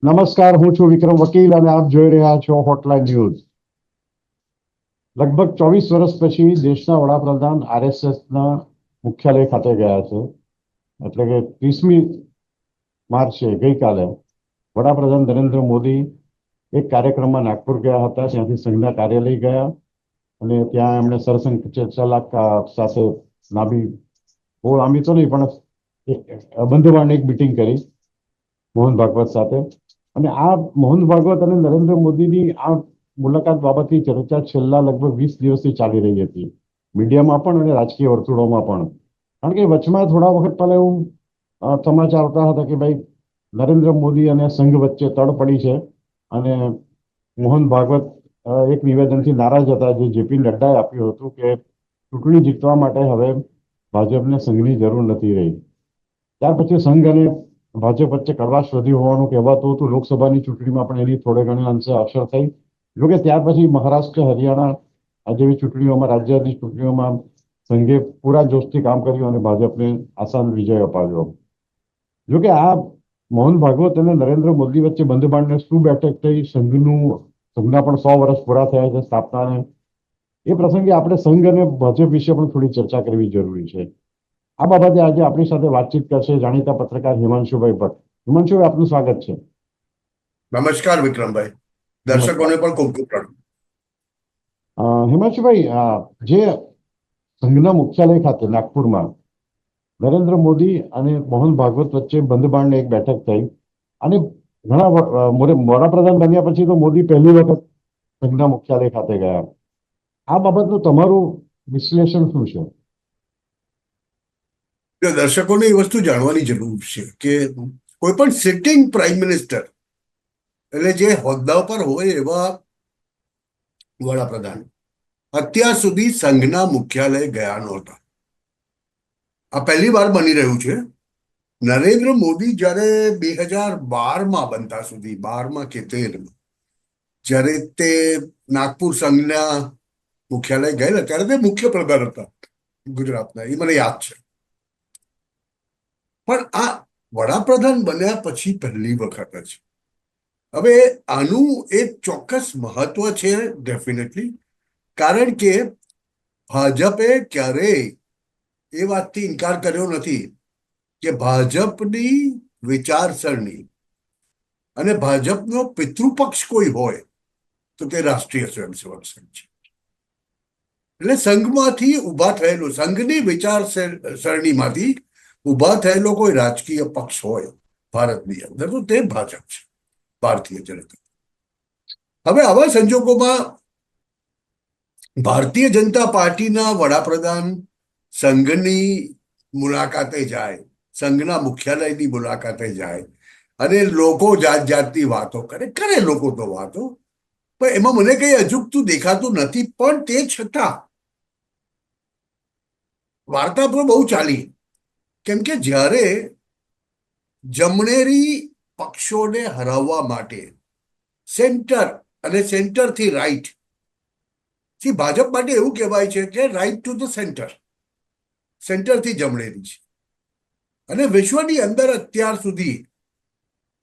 નમસ્કાર, હું છું વિક્રમ વકીલ અને આપ જોઈ રહ્યા છો હોટલાઇન ન્યૂઝ. લગભગ 24 વર્ષ પછી દેશના વડાપ્રધાન આરએસએસના મુખ્યાલય ખાતે ગયા છે. એટલે કે 30મી માર્ચે ગઈકાલે વડાપ્રધાન નરેન્દ્ર મોદી એક કાર્યક્રમમાં નાગપુર ગયા હતા. ત્યાંથી સંઘના કાર્યાલય ગયા અને ત્યાં એમણે સરસંઘ ચાલક સાથે બહુ લાંબી તો નહીં પણ બંધવાળની એક મિટિંગ કરી મોહન ભાગવત સાથે. અને આ મોહન ભાગવત અને નરેન્દ્ર મોદીની આ મુલાકાત બાબતની ચર્ચા છેલ્લા લગભગ 20 દિવસથી ચાલી રહી હતી, મીડિયામાં પણ અને રાજકીય વર્તુળોમાં પણ. કારણ કે વચમાં થોડા વખત પહેલા એવું સમાચાર આવતા હતા કે ભાઈ નરેન્દ્ર મોદી અને સંઘ વચ્ચે તડ પડી છે અને મોહન ભાગવત એક નિવેદનથી નારાજ હતા, જે જેપી નડ્ડાએ આપ્યું હતું કે ચૂંટણી જીતવા માટે હવે ભાજપને સંઘની જરૂર નથી રહી. ત્યાર પછી સંઘ અને ભાજપ વચ્ચે કડવાશ વધી હોવાનું કહેવાતું હતું. લોકસભાની ચૂંટણીમાં પણ એની થોડે ઘણી અંશે અસર થઈ. જોકે ત્યાર પછી મહારાષ્ટ્ર, હરિયાણા જેવી ચૂંટણીઓમાં, રાજ્યની ચૂંટણીઓમાં સંઘે પૂરા જોશથી કામ કર્યું અને ભાજપને આસાન વિજય અપાવ્યો. જોકે આ મોહન ભાગવત અને નરેન્દ્ર મોદી વચ્ચે બંધબાણને શું બેઠક થઈ, સંઘના પણ 100 વર્ષ પૂરા થયા છે સ્થાપનાને. એ પ્રસંગે આપણે સંઘ અને ભાજપ વિશે પણ થોડી ચર્ચા કરવી જરૂરી છે. આ બાબતે આજે આપણી સાથે વાતચીત કરશે જાણીતા પત્રકાર હિમાંશુભાઈ ભટ્ટ. હિમાંશુભાઈ, આપનું સ્વાગત છે. નમસ્કાર વિક્રમભાઈ, દર્શકોને પણ ખૂબ ખૂબ પ્રણામ. હિમાંશુભાઈ, જે સંઘના મુખ્યાલય ખાતે નાગપુરમાં નરેન્દ્ર મોદી અને મોહન ભાગવત વચ્ચે બંધબાણને એક બેઠક થઈ અને ઘણા વડાપ્રધાન બન્યા પછી તો મોદી પહેલી વખત સંઘના મુખ્યાલય ખાતે ગયા. આ બાબતનું તમારું વિશ્લેષણ શું છે? દર્શકોને એ વસ્તુ જાણવાની જરૂર છે કે કોઈ પણ સિટિંગ પ્રાઇમ મિનિસ્ટર, એટલે જે હોદ્દા પર હોય એવા વડાપ્રધાન અત્યાર સુધી સંઘના મુખ્યાલય ગયા નહોતા. આ પહેલી વાર બની રહ્યું છે. નરેન્દ્ર મોદી જ્યારે 2012માં બનતા સુધી, 12માં કે 13માં, જ્યારે તે નાગપુર સંઘના મુખ્યાલય ગયેલા ત્યારે તે મુખ્ય પ્રધાન હતા ગુજરાતના, એ મને યાદ છે. પણ આ વડાપ્રધાન બન્યા પછી પહેલી વખત જ. હવે આનું એક ચોક્કસ મહત્વ છે ડેફિનેટલી, કારણ કે ભાજપે ક્યારેય એ વાતથી ઇનકાર કર્યો નથી કે ભાજપની વિચારસરણી અને ભાજપનો પિતૃપક્ષ કોઈ હોય તો તે રાષ્ટ્રીય સ્વયંસેવક સંઘ છે. એટલે સંઘમાંથી ઉભા થયેલું, સંઘની વિચારસરણીમાંથી ઉભા થયેલો કોઈ રાજકીય પક્ષ હોય ભારતની અંદર તો તે ભાજપ છે, ભારતીય જનતા. હવે આવા સંજોગોમાં ભારતીય જનતા પાર્ટીના વડાપ્રધાન સંઘની મુલાકાતે જાય, સંઘના મુખ્યાલયની મુલાકાતે જાય અને લોકો જાત જાતની વાતો કરે લોકો તો વાતો, પણ એમાં મને કઈ અજુગતું દેખાતું નથી. પણ તે છતાં વાર્તા પણ બહુ ચાલી, કેમ કે જ્યારે જમણેરી પક્ષોને હરાવવા માટે સેન્ટર અને સેન્ટરથી રાઈટ, ભાજપ માટે એવું કહેવાય છે કે રાઈટ ટુ ધ સેન્ટર, સેન્ટરથી જમણેરી છે. અને વિશ્વની અંદર અત્યાર સુધી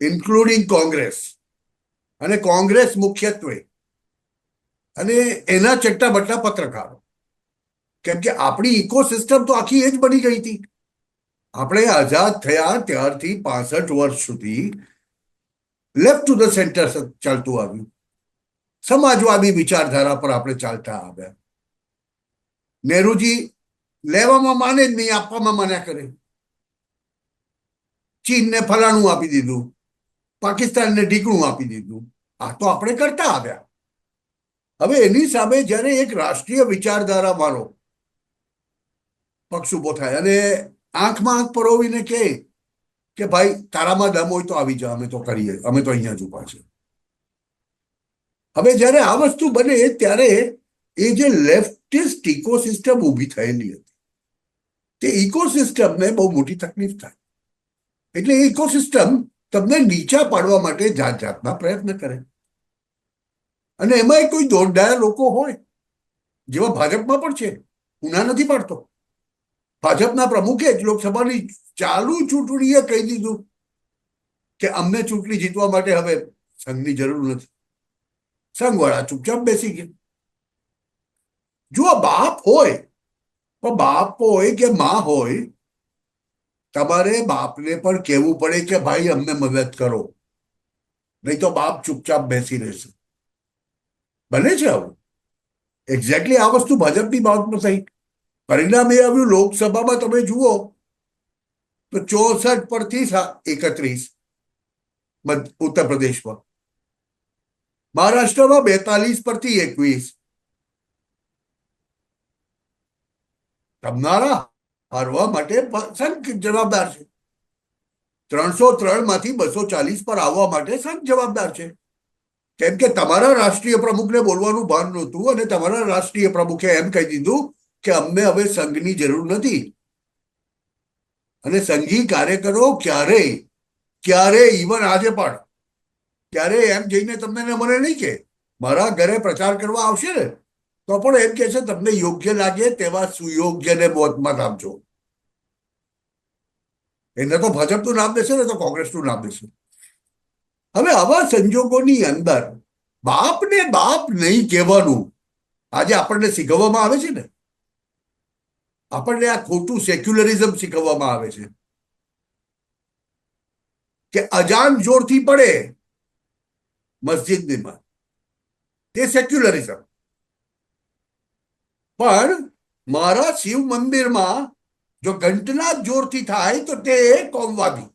ઇન્ક્લુડિંગ કોંગ્રેસ, અને કોંગ્રેસ મુખ્યત્વે અને એના ચટ્ટા બટ્ટા પત્રકારો, કેમ કે આપણી ઇકોસિસ્ટમ તો આખી એ જ બની ગઈ હતી. આપણે આઝાદ થયા ત્યારથી 65 વર્ષ સુધી લેફ્ટ ટુ ધ સેન્ટર ચાલતું આવ્યું. સમાજવાદી વિચારધારા પર આપણે ચાલતા આવ્યા. નહેરુજી લેવામાં માને જ નહીં, આપવામાં માન્યા કરે. ચીનને ફલાણું આપી દીધું, પાકિસ્તાનને ઢીકણું આપી દીધું. આ તો આપણે કરતા આવ્યા. હવે એની સામે જ્યારે એક રાષ્ટ્રીય વિચારધારા વાળો પક્ષ ઉભો થાય અને આંખમાં આંખ પરોવીને કે ભાઈ તારામાં દમ હોય તો આવી જા, અમે તો કરીએ, અમે તો અહીંયા જ ઉભા છે. હવે જ્યારે આ વસ્તુ બને ત્યારે એ જે લેફ્ટિસ્ટ ઇકોસિસ્ટમ ઊભી થયેલી હતી, તે ઇકોસિસ્ટમને બહુ મોટી તકલીફ થાય. એટલે એ ઇકોસિસ્ટમ તમને નીચા પાડવા માટે જાત જાતના પ્રયત્ન કરે. અને એમાં કોઈ દોડડાયા લોકો હોય, જેવા ભાજપમાં પણ છે, હું ના નથી પાડતો. ભાજપના પ્રમુખે જ લોકસભાની ચાલુ ચૂંટણીએ કહી દીધું કે અમને ચૂંટણી જીતવા માટે હવે સંઘની જરૂર નથી. સંઘવાળા ચૂપચાપ બેસી ગયા. જો બાપ હોય, પણ બાપ હોય કે માં હોય, તમારે બાપને પણ કહેવું પડે કે ભાઈ અમને મદદ કરો, નહીં તો બાપ ચૂપચાપ બેસી રહેશે. બને છે આવું. એક્ઝેક્ટલી આ વસ્તુ ભાજપની બાબતમાં થઈ. પરિણામ એ આવ્યું, લોકસભામાં તમે જુઓ તો 64 પરથી 31 ઉત્તર પ્રદેશમાં, મહારાષ્ટ્રમાં 42 પરથી 21. તમારા હારવા માટે સંઘ જવાબદાર છે. 303 માંથી 240 પર આવવા માટે સંઘ જવાબદાર છે. કેમ કે તમારા રાષ્ટ્રીય પ્રમુખને બોલવાનું ભાન નહોતું અને તમારા રાષ્ટ્રીય પ્રમુખે એમ કહી દીધું કે અમને હવે સંઘની જરૂર નથી. અને સંઘી કાર્યકરો ક્યારેય ઇવન આજે પણ ક્યારેય એમ જઈને તમને મને નહીં કે મારા ઘરે પ્રચાર કરવા આવશે ને તો પણ એમ કે છે તમને યોગ્ય લાગે તેવા સુયોગ્યને મત આપજો. એને તો ભાજપનું નામ દેશે ને તો કોંગ્રેસનું નામ દેશે. હવે આવા સંજોગોની અંદર બાપને બાપ નહીં કહેવાનું આજે આપણને શીખવવામાં આવે છે ને. આપણને આ ખોટું સેક્યુલરિઝમ શીખવવામાં આવે છે કે અજાન જોરથી પડે મસ્જિદમાં, તે સેક્યુલરિઝમ. પણ મારા શિવ મંદિરમાં જો ઘંટનાદ જોરથી થાય તો તે કોમવાદી.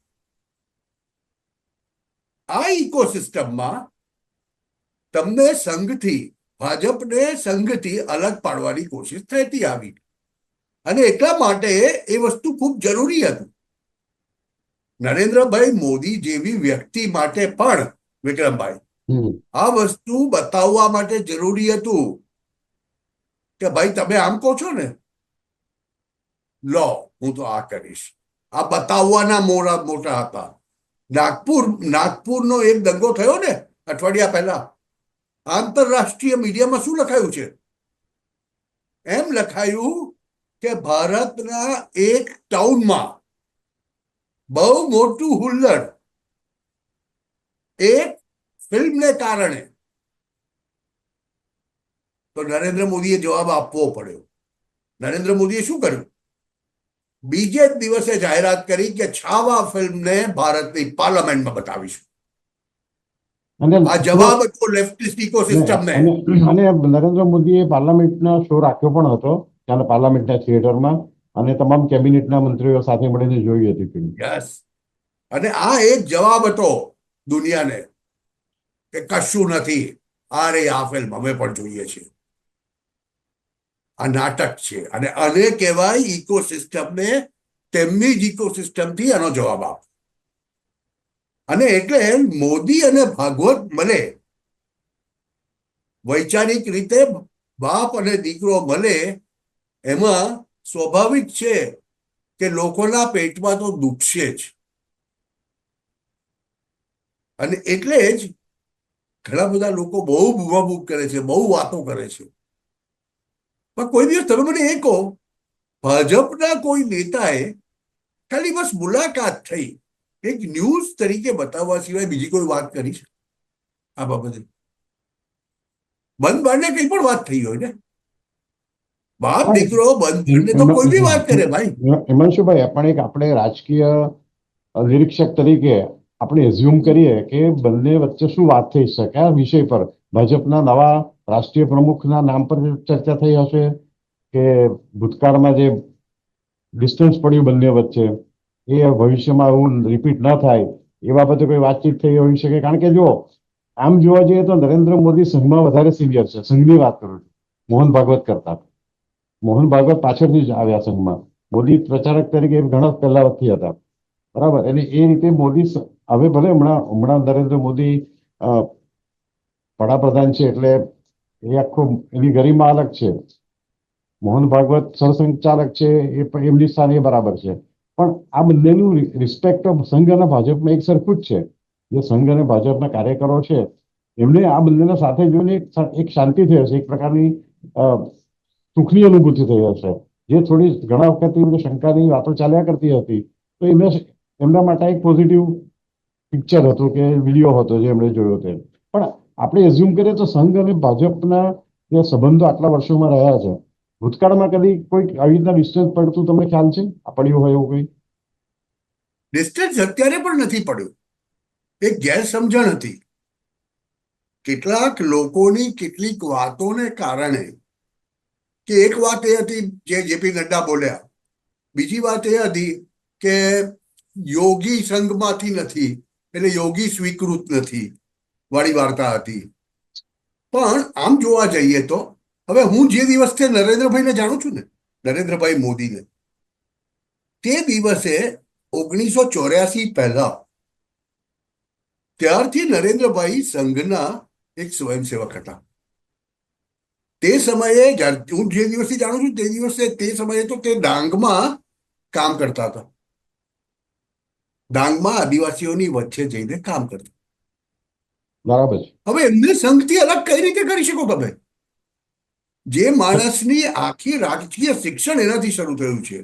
આ ઇકોસિસ્ટમમાં તમને સંઘથી, ભાજપને સંઘથી અલગ પાડવાની કોશિશ થતી આવી. અને એટલા માટે એ વસ્તુ ખૂબ જરૂરી હતું. નરેન્દ્રભાઈ મોદી જેવી વ્યક્તિ માટે પણ, વિક્રમભાઈ, આ વસ્તુ બતાવવા માટે જરૂરી હતું કે ભાઈ તમે આમ કહો છો ને, લો હું તો આ કરીશ. આ બતાવવાના મોટા હતા. નાગપુરનો એક દંગો થયો ને અઠવાડિયા પહેલા, આંતરરાષ્ટ્રીય મીડિયામાં શું લખાયું છે? એમ લખાયું કે ભારતના એક ટાઉનમાં બહુ મોટું હુલ્લડ એક ફિલ્મને કારણે. તો નરેન્દ્ર મોદીએ જવાબ આપવો પડ્યો. નરેન્દ્ર મોદીએ શું કર્યું? બીજે જ દિવસે જાહેરાત કરી કે છાવા ફિલ્મને ભારતની પાર્લામેન્ટમાં બતાવીશું. આ જવાબ હતો લેફ્ટિસ્ટ ઇકોસિસ્ટમને. અને નરેન્દ્ર મોદીએ પાર્લામેન્ટનો શો રાખ્યો પણ હતો ત્યારે પાર્લામેન્ટના થિયેટરમાં, અને તમામ કેબિનેટના મંત્રીઓ સાથે મળીને જોઈ હતી ફિલ્મ. યસ. અને આ એક જવાબ હતો દુનિયાને કે કશું નથી, આ ફિલ્મ અમે પણ જોઈએ છીએ, આ નાટક છે. અને આને કહેવાય ઇકોસિસ્ટમને તેમની જ ઇકોસિસ્ટમથી આનો જવાબ આપો. અને એટલે મોદી અને ભાગવત મળે, વૈચારિક રીતે બાપ અને દીકરો મળે, એમાં સ્વાભાવિક છે કે લોકોના પેટમાં તો દુખશે જ. અને એટલે જ ઘણા બધા લોકો બહુ બૂમાબૂમ કરે છે, બહુ વાતો કરે છે. પણ કોઈ દિવસ તમે મને એ કહો, ભાજપના કોઈ નેતાએ ખાલી બસ મુલાકાત થઈ, એક ન્યૂઝ તરીકે બતાવવા સિવાય બીજી કોઈ વાત કરી છે આ બાબતે? બંધ બારને કઈ પણ વાત થઈ હોય ને, બાપ દીકરો બંધ બારને તો કોઈ બી વાત કરે ભાઈ. એમાં શું ભાઈ, પણ એક આપણે રાજકીય નિરીક્ષક તરીકે આપણે એઝ્યુમ કરીએ કે બંને વચ્ચે શું વાત થઈ શકે આ વિષય પર. ભાજપના નવા રાષ્ટ્રીય પ્રમુખના નામ પર ચર્ચા થઈ હશે કે ભૂતકાળમાં જે ડિસ્ટન્સ પડ્યું બંને વચ્ચે એ ભવિષ્યમાં એવું રિપીટ ન થાય એ બાબતે કોઈ વાતચીત થઈ હોઈ શકે. કારણ કે જો આમ જોવા જઈએ તો નરેન્દ્ર મોદી સંઘમાં વધારે સિનિયર છે. સંઘની વાત કરું છું, મોહન ભાગવત કરતા. મોહન ભાગવત પાછળથી જ આવ્યા સંઘમાં. મોદી પ્રચારક તરીકે ઘણા પહેલાથી હતા, બરાબર. અને એ રીતે મોદી હવે ભલે હમણાં નરેન્દ્ર મોદી વડાપ્રધાન છે એટલે એ આખું એની ગરિમા અલગ છે. મોહન ભાગવત સરસંઘચાલક છે, એમની સ્થાન એ બરાબર છે. પણ આ બંનેનું રિસ્પેક્ટ સંઘ અને ભાજપમાં એક સરખું જ છે. જે સંઘ અને ભાજપના કાર્યકરો છે એમને આ બંનેને સાથે જોઈને એક શાંતિ થઈ હશે, એક પ્રકારની સુખની અનુભૂતિ થઈ હશે. જે થોડી ઘણા વખતથી શંકાની વાતો ચાલ્યા કરતી હતી, તો એમના માટે એક પોઝિટિવ પિક્ચર હતું કે વિડીયો હતો જે એમણે જોયો તે. પણ આપણે એઝ્યુમ કરીએ તો સંઘ અને ભાજપના જે સંબંધો આટલા વર્ષોમાં રહ્યા છે, ભૂતકાળમાં કદી કોઈ આવી રીતના ડિસ્ટન્સ પડતું તમને ખ્યાલ છે? આ પડ્યું હોય એવું કંઈ? ડિસ્ટન્સ અત્યારે પણ નથી પડ્યું. એક ગેરસમજણ હતી. કેટલાક લોકોની કેટલીક વાતોને કારણે, કે એક વાત એ હતી જે જેપી નડ્ડા બોલ્યા, બીજી વાત એ હતી કે યોગી સંઘમાંથી નથી એટલે યોગી સ્વીકૃત નથી વાળી વાર્તા હતી. પણ આમ જોવા જઈએ તો હવે હું જે દિવસથી નરેન્દ્રભાઈને જાણું છું ને, નરેન્દ્રભાઈ મોદીને, તે દિવસે 1984 પહેલા ત્યારથી નરેન્દ્રભાઈ સંઘના એક સ્વયંસેવક હતા. તે સમયે હું જે દિવસથી જાણું છું તે દિવસે તે સમયે તો તે ડાંગમાં કામ કરતા હતા. ડાંગમાં આદિવાસીઓની વચ્ચે જઈને કામ કરતા. બરાબર છે. હવે એમને સંઘથી અલગ કઈ રીતે કરી શકો તમે? જે માણસની આખી રાજકીય શિક્ષણ એનાથી શરૂ થયું છે.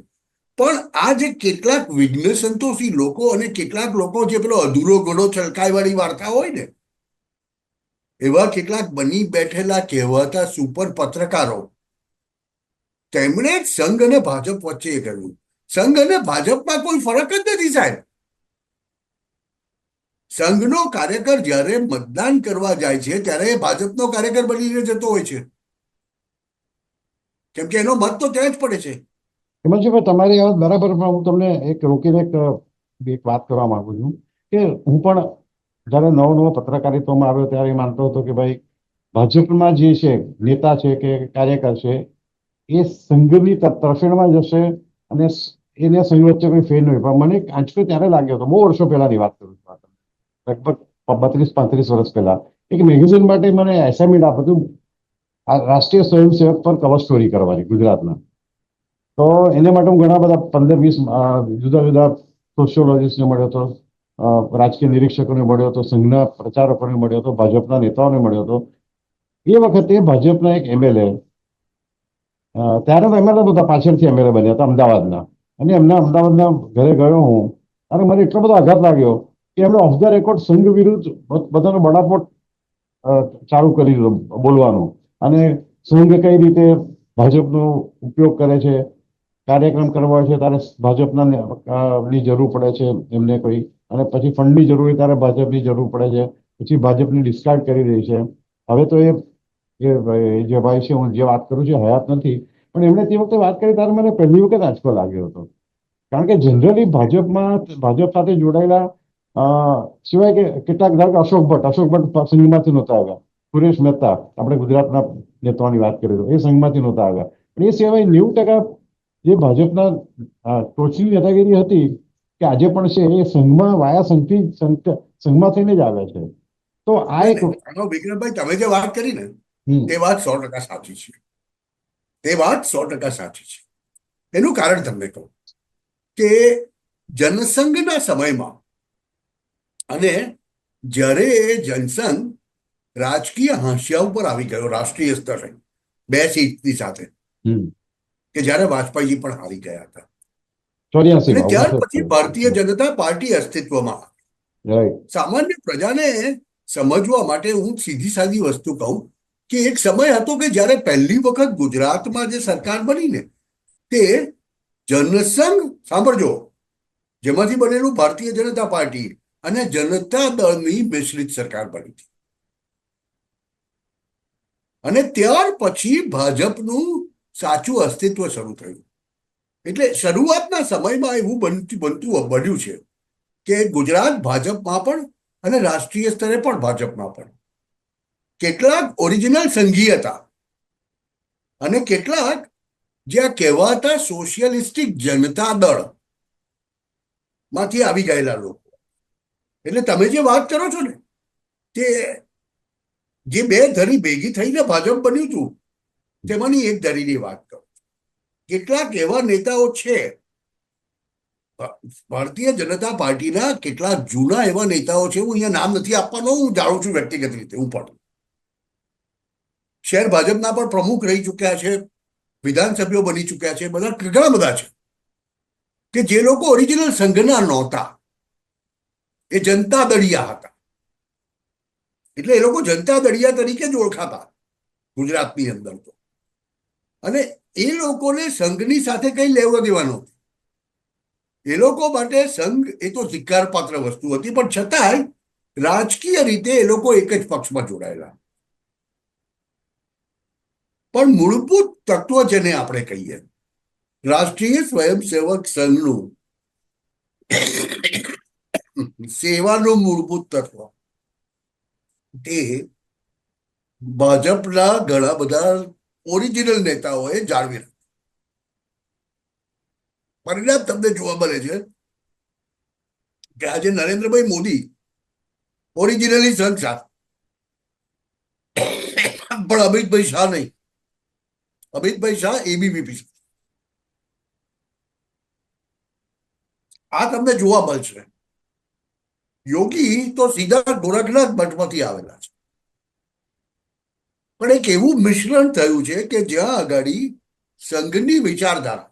પણ આ જે કેટલાક વિઘ્ન સંતોષી લોકો અને કેટલાક લોકો જે પેલો અધૂરો ઘડો છલકાય વાળી વાર્તા હોય ને, એવા કેટલાક બની બેઠેલા કહેવાતા સુપર પત્રકારો, તેમણે સંઘ અને ભાજપ વચ્ચે કહ્યું સંઘ અને ભાજપમાં કોઈ ફરક જ નથી સાહેબ. સંઘનો કાર્યકર જ્યારે મતદાન કરવા જાય છે ત્યારે એ ભાજપનો કાર્યકર બનીને જતો હોય છે, કેમ કે એનો મત તો ત્યાં જ પડે છે. હેમંતજીભાઈ, તમારી આ વાત બરાબર, પણ હું તમને એક રોકીને એક વાત કરવા માંગુ છું કે હું પણ જ્યારે નવો નવો પત્રકારિત્વમાં આવ્યો ત્યારે એ માનતો હતો કે ભાઈ ભાજપમાં જે છે નેતા છે કે કાર્યકર છે એ સંઘની તરફેણમાં જશે અને એને સંઘ વચ્ચે કોઈ ફેર નહીં. પણ મને એક આંચકો ત્યારે લાગ્યો હતો, બહુ વર્ષો પહેલાની વાત કરું છું, લગભગ 32-35 વર્ષ પહેલા. એક મેગેઝિન માટે મને એસાઇનમેન્ટ આપ્યું હતું, આ રાષ્ટ્રીય સ્વયંસેવક પર કવર સ્ટોરી કરવાની ગુજરાતના. તો એને માટે હું ઘણા બધા 15-20 જુદા જુદા સોશિયોલોજીસ્ટને મળ્યો હતો, રાજકીય નિરીક્ષકોને મળ્યો હતો, સંઘના પ્રચારકોને મળ્યો હતો, ભાજપના નેતાઓને મળ્યો હતો. એ વખતે ભાજપના એક એમએલએ, ત્યારે તો એમએલએ બધા પાછળથી એમએલએ બન્યા હતા અમદાવાદના, અને એમના અમદાવાદના ઘરે ગયો હું અને મને એટલો બધો આઘાત લાગ્યો કે એમણે ઓફ ધ રેકોર્ડ સંઘ વિરુદ્ધ બધાનો બડાપોટ ચાલુ કરી દીધો બોલવાનું, અને સંઘ કઈ રીતે ભાજપનો ઉપયોગ કરે છે, કાર્યક્રમ કરવા હોય છે ત્યારે ભાજપના ની જરૂર પડે છે એમને કોઈ, અને પછી ફંડની જરૂર હોય ત્યારે ભાજપની જરૂર પડે છે, પછી ભાજપની ડિસ્કાર્ડ કરી દે છે. હવે તો એ જે ભાઈ છે, હું જે વાત કરું છું હયાત નથી, પણ એમણે તે વખતે વાત કરી ત્યારે મને પહેલી વખત આંચકો લાગ્યો હતો. કારણ કે જનરલી ભાજપ સાથે જોડાયેલા સિવાય કે કેટલાક ધારો કે અશોક ભટ્ટ સંઘમાંથી નહોતા આવ્યા, સુરેશ મહેતા, આપણે ગુજરાતના નેતાઓની વાત કરીએ તો એ સંઘમાંથી નહોતા આવ્યા. પણ એ સિવાય 90% જે ભાજપના ટોચની નેતાગીરી હતી કે આજે પણ છે એ સંઘમાં વાયા સંઘમાં થઈને જ આવ્યા છે. તો આ એક વિક્રમભાઈ, તમે જે વાત કરી ને તે વાત 100% સાચી છે. તે વાત 100% સાચી છે. એનું કારણ તમને કહું કે જનસંઘના સમયમાં અને જ્યારે જનસંઘ રાજકીય હાંસિયા ઉપર આવી ગયો રાષ્ટ્રીય સ્તરે 2 સીટની સાથે, કે જ્યારે વાજપેયીજી પણ હારી ગયા હતા, 84 અને ત્યાર માં પછી ભારતીય જનતા પાર્ટી અસ્તિત્વમાં આવી. સામાન્ય પ્રજાને સમજવા માટે હું સીધી સાદી વસ્તુ કહું કે એક સમય હતો કે જ્યારે પહેલી વખત ગુજરાતમાં જે સરકાર બની ને તે જનસંઘ, સાંભળજો, જેમાંથી બનેલું ભારતીય જનતા પાર્ટી અને જનતા દળની મિશ્રિત સરકાર બની હતી. અને ત્યાર પછી ભાજપનું સાચું અસ્તિત્વ શરૂ થયું. એટલે શરૂઆતના સમયમાં એવું બન્યું છે કે ગુજરાત ભાજપમાં પણ અને રાષ્ટ્રીય સ્તરે પણ ભાજપમાં પણ કેટલાક ઓરિજિનલ સંઘી હતા અને કેટલાક જે આ કહેવાતા સોશિયલિસ્ટિક જનતા દળ માંથી આવી ગયેલા લોકો. એટલે તમે જે વાત કરો છો ને તે જે 2 ધરી ભેગી થઈને ભાજપ બન્યું હતું તેમાંની એક ધરીની વાત કરો. કેટલાક એવા નેતાઓ છે ભારતીય જનતા પાર્ટીના, કેટલાક જૂના એવા નેતાઓ છે, હું અહીંયા નામ નથી આપવાનો, હું જાણું છું વ્યક્તિગત રીતે, હું પણ શહેર ભાજપના પણ પ્રમુખ રહી ચૂક્યા છે, વિધાનસભ્યો બની ચૂક્યા છે, બધા ઘણા બધા છે કે જે લોકો ઓરિજિનલ સંઘના નહોતા, એ જનતા દળિયા હતા. એટલે એ લોકો જનતા દળિયા તરીકે જ ઓળખાતા ગુજરાતની અંદર તો. અને એ લોકોને સંઘની સાથે કઈ લેવા દેવાનો, એ લોકો માટે સંઘ એ તો ધિક્કારપાત્ર વસ્તુ હતી, પણ છતાંય રાજકીય રીતે એ લોકો એક જ પક્ષમાં જોડાયેલા. પણ મૂળભૂત તત્વ જેને આપણે કહીએ, રાષ્ટ્રીય સ્વયંસેવક સંઘનું સેવાનું મૂળભૂત તત્વ તે ભાજપના ઘણા બધા ઓરિજિનલ નેતાઓએ જાળવી રાખ્યું. પરિણામ તમને જોવા મળે છે કે આજે નરેન્દ્રભાઈ મોદી ઓરિજિનલી સંઘ સાથે, પણ અમિતભાઈ શાહ નહીં. અમિતભાઈ શાહ એબીવીપી. આ તમને જોવા મળશે. યોગી તો સીધા ગોરખનાથ મઠમાંથી આવેલા છે. પણ એક એવું મિશ્રણ થયું છે કે જ્યાં આગળ સંઘની વિચારધારા,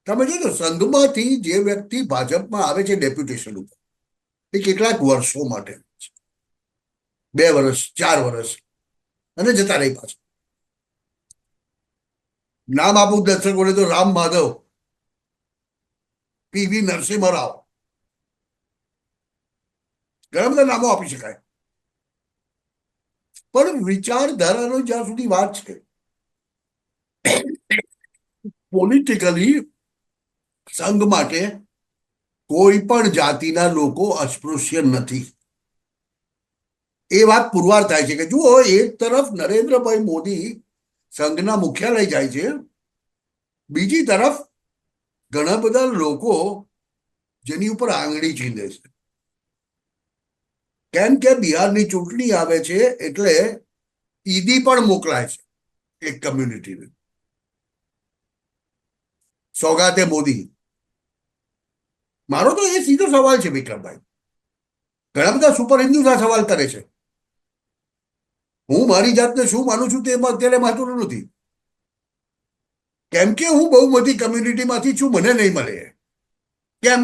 તમે જોજો સંઘમાંથી જે વ્યક્તિ ભાજપમાં આવે છે ડેપ્યુટેશન ઉપર, એ કેટલાક વર્ષો માટે, 2 વર્ષ 4 વર્ષ, અને જતા રહી પાછા. નામ આપું દર્શકોને તો રામ માધવ, પીવી નરસિંહ રાવ, ઘણા બધા નામો આપી શકાય. પણ વિચારધારાનો જ્યાં સુધી વાત છે, પોલિટિકલી સંઘ માટે કોઈ પણ જાતિના લોકો અસ્પૃશ્ય નથી. એ વાત પુરવાર થાય છે કે જુઓ, એક તરફ નરેન્દ્રભાઈ મોદી સંઘના મુખ્યાલય જાય છે, બીજી તરફ ઘણા બધા લોકો જેની ઉપર આંગળી ચીંધે છે. કેમ કે બિહારની ચૂંટણી આવે છે એટલે ઈદી પણ મોકલાય છે એક કમ્યુનિટીને, સોગાતે મોદી. મારો તો એ સીધો સવાલ છે વિક્રમભાઈ. ઘણા બધા સુપર હિન્દુ આ સવાલ કરે છે. હું મારી જાતને શું માનું છું તે અત્યારે મહત્વનું નથી, કેમ કે હું બહુ મોટી કમ્યુનિટીમાંથી છું, મને નહીં મળે. કેમ?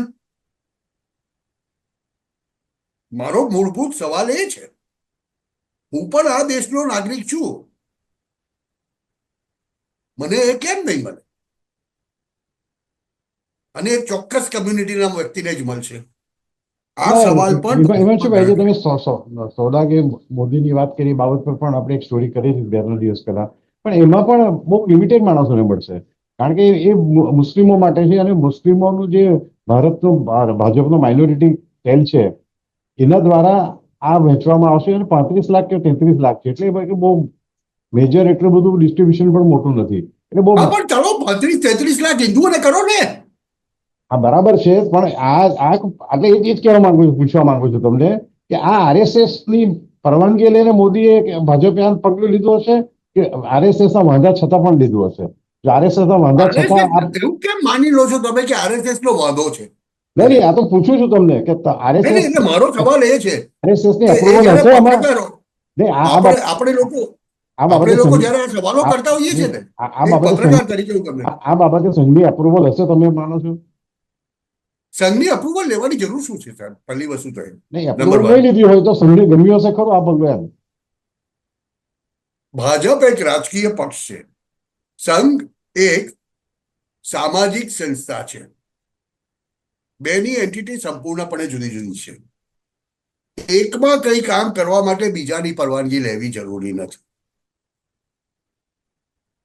મારો મૂળભૂત સવાલ એ છે, હું પણ આ દેશનો નાગરિક છું, મને એ કેમ નહીં મળે? અને એક ચોક્કસ કમ્યુનિટીના વ્યક્તિને જ મળશે. આ સવાલ પણ હિમાંશુભાઈ, જે તમે સોડા કે મોદીની વાત કરી, બાબત પર પણ આપણે એક સ્ટોરી કરી હતી 2 દિવસ પહેલા. પણ એમાં પણ બહુ લિમિટેડ માણસોને મળશે, કારણ કે એ મુસ્લિમો માટે છે, અને મુસ્લિમોનું જે ભારતનું ભાજપનો માઇનોરિટી સેલ છે એના દ્વારા આ વહેંચવામાં આવશે, અને 35 લાખ કે 33 લાખ છે. એટલે બહુ મેજર, એટલું બધું ડિસ્ટ્રીબ્યુશન પણ મોટું નથી. એટલે બહુ, પણ ચાલો 35-33 લાખ હિન્દુઓને કરો ને. હા બરાબર છે, પણ એટલે એ જ કહેવા માંગુ છું, પૂછવા માંગુ છું તમને કે આ આરએસએસ ની પરવાનગી લઈને મોદીએ ભાજપે આ પગલું લીધું હશે, કે આરએસએસ ના વાંધા છતાં પણ લીધું હશે? જો આરએસએસ ના વાંધા છતાં એવું કેમ માની લો છો તમે કે આરએસએસ નો વાંધો છે? નહીં, આ તો પૂછું છું તમને કે આરએસએસ, એટલે મારો સવાલ એ છે આરએસએસ ની કે એ અપ્રુવલ જયારે હશે આમાં? પત્રકારો, નહીં, આપણે લોકો આ બાબતે જયારે આ સવાલો કરતા હોઈએ છીએ ને, આ એક બાબતે પત્રકાર તરીકે હું તમને, આ બાબતે સંઘની અપ્રુવલ હશે, તમે માનો છો? સંઘની અપ્રુવલ લેવાની જરૂર શું છે સાહેબ? પહેલી વસ્તુ તો નહીં, નંબર અપ્રુવલ 1, નહીં લીધી હોય તો સંઘને ગમ્યું હશે ખરું આ પગલું? એમ, ભાજપ એક રાજકીય પક્ષ છે, સંઘ એક સામાજિક સંસ્થા છે. બેની એન્ટિટી સંપૂર્ણપણે જુદી જુદી છે. એકમાં કઈ કામ કરવા માટે બીજાની પરવાનગી લેવી જરૂરી નથી.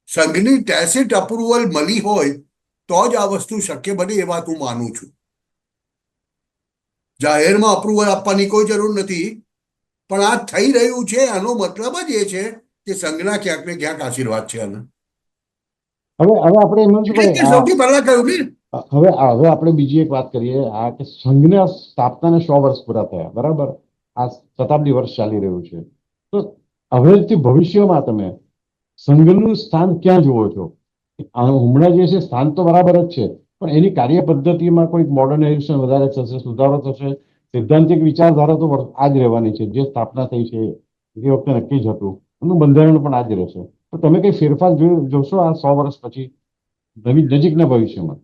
સંઘની ટેસિટ અપ્રુવલ મળી હોય તો જ આ વસ્તુ શક્ય બને, એ વાત હું માનું છું. જાહેરમાં અપ્રુવલ આપવાની કોઈ જરૂર નથી, પણ આ થઈ રહ્યું છે આનો મતલબ જ એ છે કે સંઘના ક્યાંક ને ક્યાંક આશીર્વાદ છે આના. હવે આપણે હિમાંશુભાઈ, સૌથી પહેલા કહ્યું ને, હવે આપણે બીજી એક વાત કરીએ. આ કે સંઘના સ્થાપનાને 100 વર્ષ પૂરા થયા, બરાબર? આ શતાબ્દી વર્ષ ચાલી રહ્યું છે, તો હવેથી ભવિષ્યમાં તમે સંઘનું સ્થાન ક્યાં જુઓ છો? હમણાં જે છે સ્થાન તો બરાબર જ છે, પણ એની કાર્ય પદ્ધતિમાં કોઈ મોડર્નાઇઝેશન વધારે થશે, સુધારો થશે? સૈદ્ધાંતિક વિચારધારા તો આ જ રહેવાની છે, જે સ્થાપના થઈ છે એ વખતે નક્કી જ હતું, એનું બંધારણ પણ આ જ રહેશે. તો તમે કઈ ફેરફાર જોશો આ 100 વર્ષ પછી, નજીકના ભવિષ્યમાં?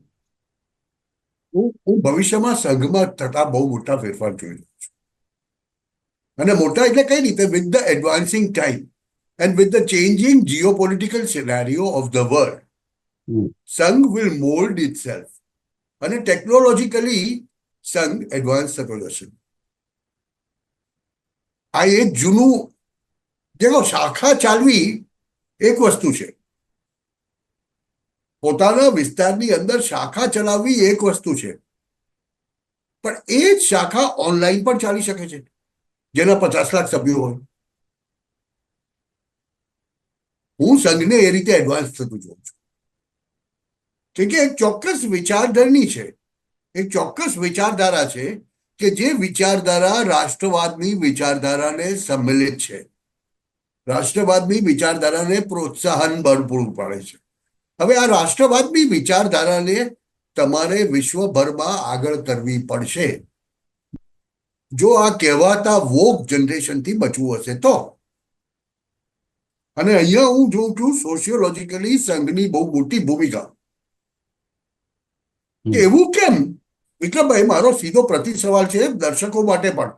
હું ભવિષ્યમાં સંઘમાં થતા બહુ મોટા ફેરફાર જોઈ રહ્યો છું. અને મોટા એટલે કઈ રીતે? With the advancing time and with the changing geopolitical scenario of the world, hmm. Sangh will mould itself. અને ટેકનોલોજીકલી સંઘ એડવાન્સ થતો જશે. આ એક જૂનું જેનો શાખા ચાલવી એક વસ્તુ છે, પોતાના વિસ્તારની અંદર શાખા ચલાવવી એક વસ્તુ છે, પણ એ જ શાખા ઓનલાઈન પણ ચાલી શકે છે, જેના 50 લાખ સભ્યો હોય. હું સંઘને એ રીતે એડવાન્સ થતું જોઉં છું. કે એક ચોક્કસ વિચારધરણી છે, એક ચોક્કસ વિચારધારા છે, કે જે વિચારધારા રાષ્ટ્રવાદની વિચારધારાને સંમેલિત છે, રાષ્ટ્રવાદની વિચારધારાને પ્રોત્સાહન બળ પૂરું પાડે છે. હવે આ રાષ્ટ્રવાદની વિચારધારાને તમારે વિશ્વભરમાં આગળ કરવી પડશે જો આ કહેવાતા વોક જનરેશનથી બચવું હશે તો. અને અહીંયા હું જોઉં છું સોશિયોલોજીકલી સંઘની બહુ મોટી ભૂમિકા. કે એવું કેમ, વિક્રમભાઈ, મારો સીધો પ્રતિ સવાલ છે દર્શકો માટે પણ,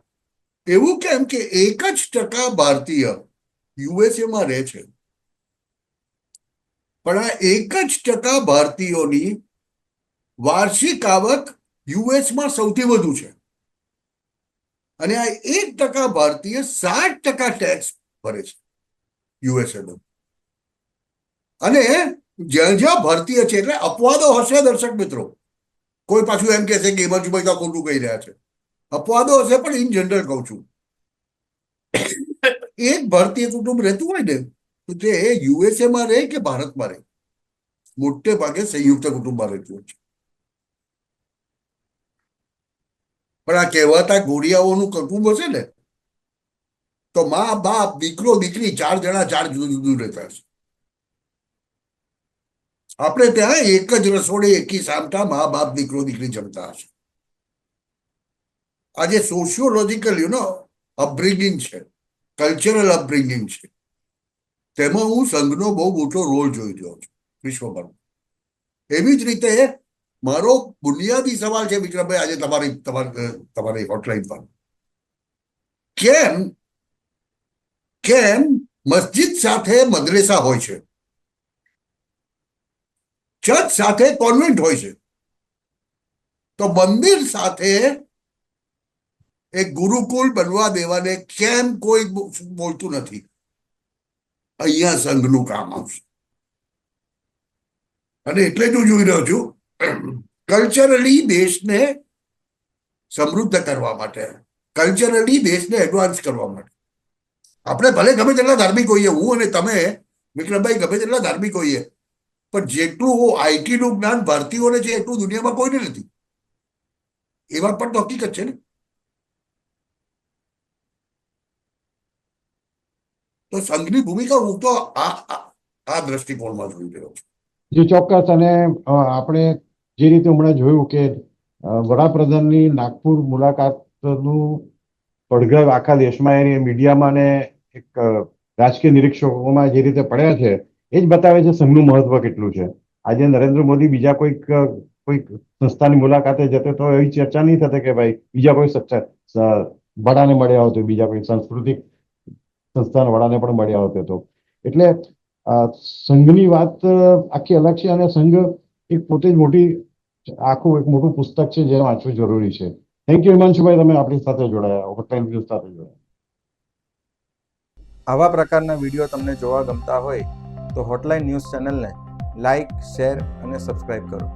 એવું કેમ કે 1% ભારતીય યુએસએમાં રહે છે, પણ આ 1% ભારતીયોની વાર્ષિક આવક યુએસમાં સૌથી વધુ છે, અને આ 1% ભારતીય 60% ટેક્સ ભરે છે યુએસએનો. અને જ્યાં જ્યાં ભારતીય છે, એટલે અપવાદો હશે દર્શક મિત્રો, કોઈ પાછું એમ કહેશે કે હિમાંશુભાઈ તો ખોટું કહી રહ્યા છે, અપવાદો હશે, પણ ઇન જનરલ કહું છું, એક ભારતીય કુટુંબ રહેતું હોય ને તો તે યુએસએમાં રહે કે ભારતમાં રહે, મોટે ભાગે સંયુક્ત કુટુંબમાં રહેતું હોય છે. પણ આ કહેવાતા ઘોડિયાઓનું કુટુંબ હશે ને તો મા બાપ દીકરો દીકરી 4 જણા 4 જુદું જુદું રહેતા હશે. આપણે ત્યાં એક જ રસોડે એકી સામટા મા બાપ દીકરો દીકરી જમતા હશે. આ જે સોશિયોલોજીકલ અપબ્રિંગિંગ છે, કલ્ચરલ અપબ્રિંગિંગ છે, તેમાં હું સંઘનો બહુ મોટો રોલ જોઈ રહ્યો છું વિશ્વભરમાં. એવી જ રીતે મારો બુનિયાદી સવાલ છે વિક્રમભાઈ આજે તમારી હોટલાઇન પર, કેમ મસ્જિદ સાથે મદ્રેસા હોય છે, ચર્ચ સાથે કોન્વેન્ટ હોય છે, તો મંદિર સાથે એક ગુરુકુળ બનવા દેવાને કેમ કોઈ બોલતું નથી? અહીંયા સંઘનું કામ આવશે. અને એટલે જ હું જોઈ રહ્યો છું કલ્ચરલી દેશને સમૃદ્ધ કરવા માટે, કલ્ચરલી દેશને એડવાન્સ કરવા માટે. આપણે ભલે ગમે તેટલા ધાર્મિક હોઈએ, હું અને તમે વિક્રમભાઈ ગમે તેટલા ધાર્મિક હોઈએ, પણ જેટલું આઈટીનું જ્ઞાન ભારતીયોને છે એટલું દુનિયામાં કોઈને નથી. એ વાત પણ તો હકીકત છે ને. તો સંઘની ભૂમિકા હું તો આ દ્રષ્ટિકોણમાં જોઈ રહ્યો છું. જે ચોક્કસ. અને આપણે જે રીતે હમણાં જોયું કે વડાપ્રધાનની નાગપુર મુલાકાતનું પડઘા આખા દેશમાં એની મીડિયામાં ને એક રાજકીય નિરીક્ષકોમાં જે રીતે પડ્યા છે એ જ બતાવે છે સંઘનું મહત્વ કેટલું છે. આજે નરેન્દ્ર મોદી બીજા કોઈક સંસ્થાની મુલાકાતે જતે તો એવી ચર્ચા નહીં થતી કે ભાઈ બીજા કોઈ વડાને મળ્યા હોતો, બીજા કોઈ સાંસ્કૃતિક સંસ્થાના વડાને પણ મળ્યા હોતે તો. એટલે સંઘની વાત આખી અલગ છે, અને સંઘ એક પોતે જ આખું એક મોટું પુસ્તક છે જે વાંચવું જરૂરી છે. થેન્ક યુ હિમાંશુભાઈ, તમે આપણી સાથે જોડાયા, હોટલાઇન ન્યૂઝ સાથે જોડાયા. આવા પ્રકારના વિડીયો તમને જોવા ગમતા હોય તો હોટલાઇન ન્યૂઝ ચેનલને લાઇક, શેર અને સબસ્ક્રાઇબ કરો.